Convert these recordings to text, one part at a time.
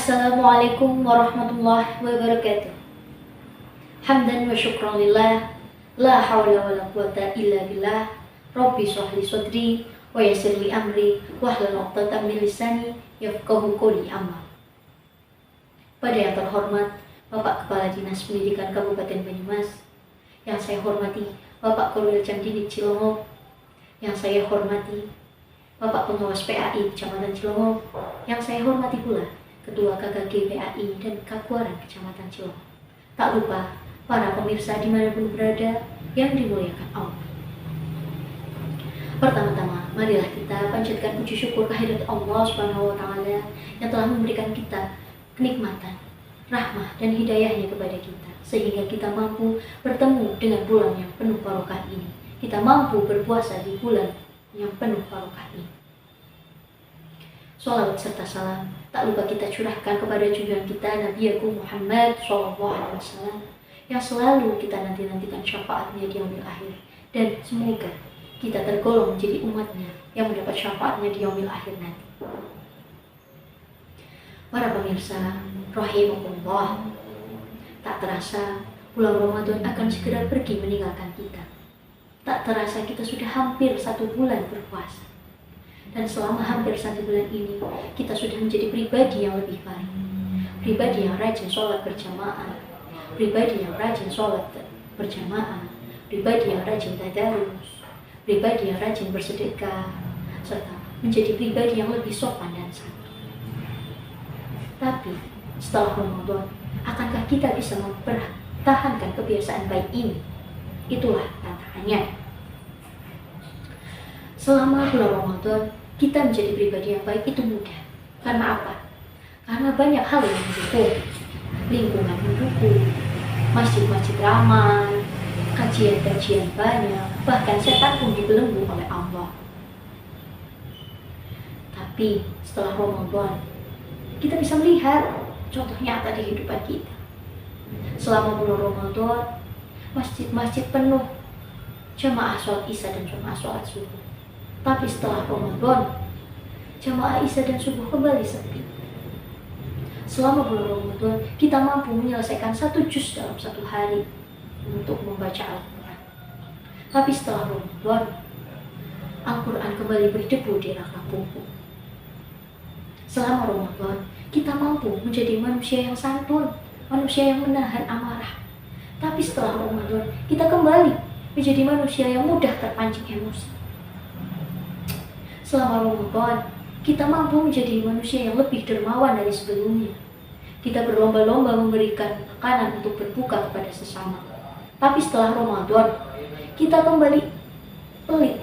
Assalamualaikum warahmatullahi wabarakatuh. Hamdan wa syukran lillah, la hawla wa la quwata illa billah. Rabbi shrah li sadri wa yassir li amri wahlul 'uqdatam min lisani yafqahu qawli. Amma. Pada yang terhormat Bapak Kepala Dinas Pendidikan Kabupaten Banyumas, yang saya hormati Bapak Korwil Jamdini Cilongok, yang saya hormati Bapak Pengawas PAI Kecamatan Cilongok, yang saya hormati pula Ketua KKG PAI dan Kakuaran Kecamatan Cilongok. Tak lupa para pemirsa dimanapun berada yang dimuliakan Allah. Pertama-tama, marilah kita panjatkan puji syukur kehadirat Allah Subhanahu wa Ta'ala yang telah memberikan kita kenikmatan, rahmah dan hidayahnya kepada kita, sehingga kita mampu bertemu dengan bulan yang penuh barokah ini. Kita mampu berpuasa di bulan yang penuh barokah ini. Sholawat serta salam tak lupa kita curahkan kepada junjungan kita Nabi Agung Muhammad SAW, yang selalu kita nanti-nantikan syafaatnya di yaumil akhir, dan semoga kita tergolong menjadi umatnya yang mendapat syafaatnya di yaumil akhir nanti. Para pemirsa rahimakumullah, tak terasa bulan Ramadan akan segera pergi meninggalkan kita. Tak terasa kita sudah hampir 1 bulan berpuasa. Dan selama hampir 1 bulan ini, kita sudah menjadi pribadi yang lebih baik. Pribadi yang rajin sholat berjamaah, pribadi yang rajin sholat berjamaah, pribadi yang rajin tadarus, pribadi yang rajin bersedekah, serta menjadi pribadi yang lebih sopan dan santun. Tapi setelah Ramadan, akankah kita bisa mempertahankan kebiasaan baik ini? Itulah tantangannya. Selama bulan Ramadan, kita menjadi pribadi yang baik itu mudah. Karena apa? Karena banyak hal yang mendukung. Lingkungan mendukung, masjid-masjid ramai, kajian-kajian banyak, bahkan setan pun dibelenggu oleh Allah. Tapi setelah Ramadan, kita bisa melihat contoh nyata di kehidupan kita. Selama bulan Ramadan, masjid-masjid penuh jamaah sholat isya dan jamaah sholat subuh. Tapi setelah Ramadan, jamaah isya dan subuh kembali sepi. Selama bulan Ramadan, kita mampu menyelesaikan 1 juz dalam 1 hari untuk membaca Al-Quran. Tapi setelah Ramadan, Al-Quran kembali berdebu di rak-rak buku. Selama Ramadan, kita mampu menjadi manusia yang santun, manusia yang menahan amarah. Tapi setelah Ramadan, kita kembali menjadi manusia yang mudah terpancing emosi. Selama Ramadan, kita mampu menjadi manusia yang lebih dermawan dari sebelumnya. Kita berlomba-lomba memberikan makanan untuk berbuka kepada sesama. Tapi setelah Ramadan, kita kembali pelit.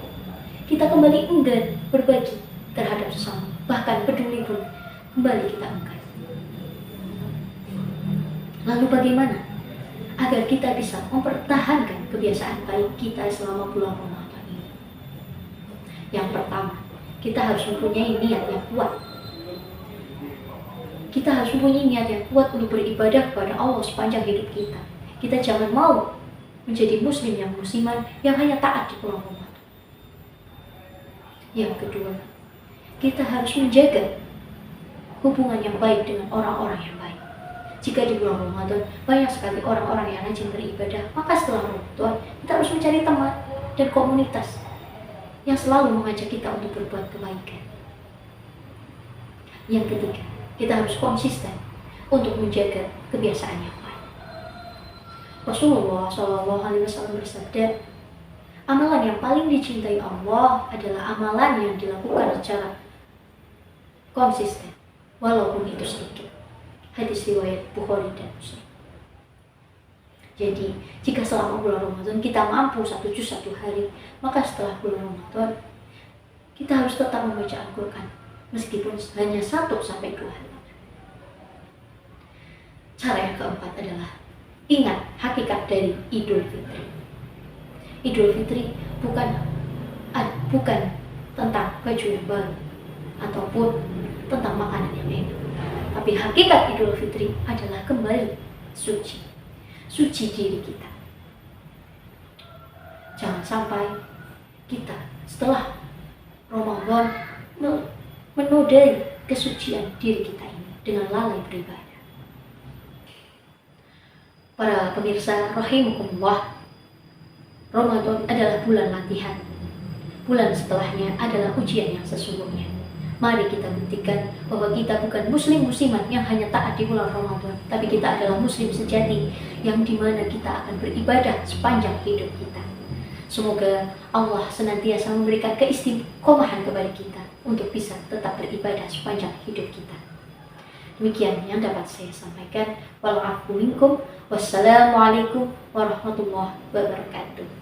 Kita kembali enggan berbagi terhadap sesama. Bahkan peduli pun kembali kita enggan. Lalu bagaimana agar kita bisa mempertahankan kebiasaan baik kita selama bulan Ramadan ini? Yang pertama, kita harus mempunyai niat yang kuat. Kita harus mempunyai niat yang kuat untuk beribadah kepada Allah sepanjang hidup kita. Kita jangan mau menjadi muslim yang musiman yang hanya taat di bulan Ramadan. Yang kedua, kita harus menjaga hubungan yang baik dengan orang-orang yang baik. Jika di bulan Ramadan banyak sekali orang-orang yang rajin beribadah, maka setelah Ramadan kita harus mencari teman dan komunitas yang selalu mengajak kita untuk berbuat kebaikan. Yang ketiga, kita harus konsisten untuk menjaga kebiasaan yang baik. Rasulullah SAW bersabda, amalan yang paling dicintai Allah adalah amalan yang dilakukan secara konsisten, walaupun itu sedikit. Hadis riwayat Bukhari dan Muslim. Jadi, jika selama bulan Ramadan kita mampu 1 juz 1 hari, maka setelah bulan Ramadan kita harus tetap membaca Al-Quran, meskipun hanya 1-2 hari. Cara yang keempat adalah ingat hakikat dari Idul Fitri. Idul Fitri bukan tentang baju yang baru ataupun tentang makanan yang enak. Tapi hakikat Idul Fitri adalah kembali suci diri kita. Jangan sampai kita setelah Ramadan menodai kesucian diri kita ini. dengan lalai beribadah. Para pemirsa rahimakumullah, Ramadan adalah bulan latihan. Bulan setelahnya adalah ujian yang sesungguhnya. Mari kita buktikan bahwa kita bukan muslim muslimat yang hanya taat di bulan Ramadan, tapi kita adalah muslim sejati yang dimana kita akan beribadah sepanjang hidup kita. Semoga Allah senantiasa memberikan keistiqomahan kepada kita untuk bisa tetap beribadah sepanjang hidup kita. Demikian yang dapat saya sampaikan. Wal afu minkum. Wassalamualaikum warahmatullahi wabarakatuh.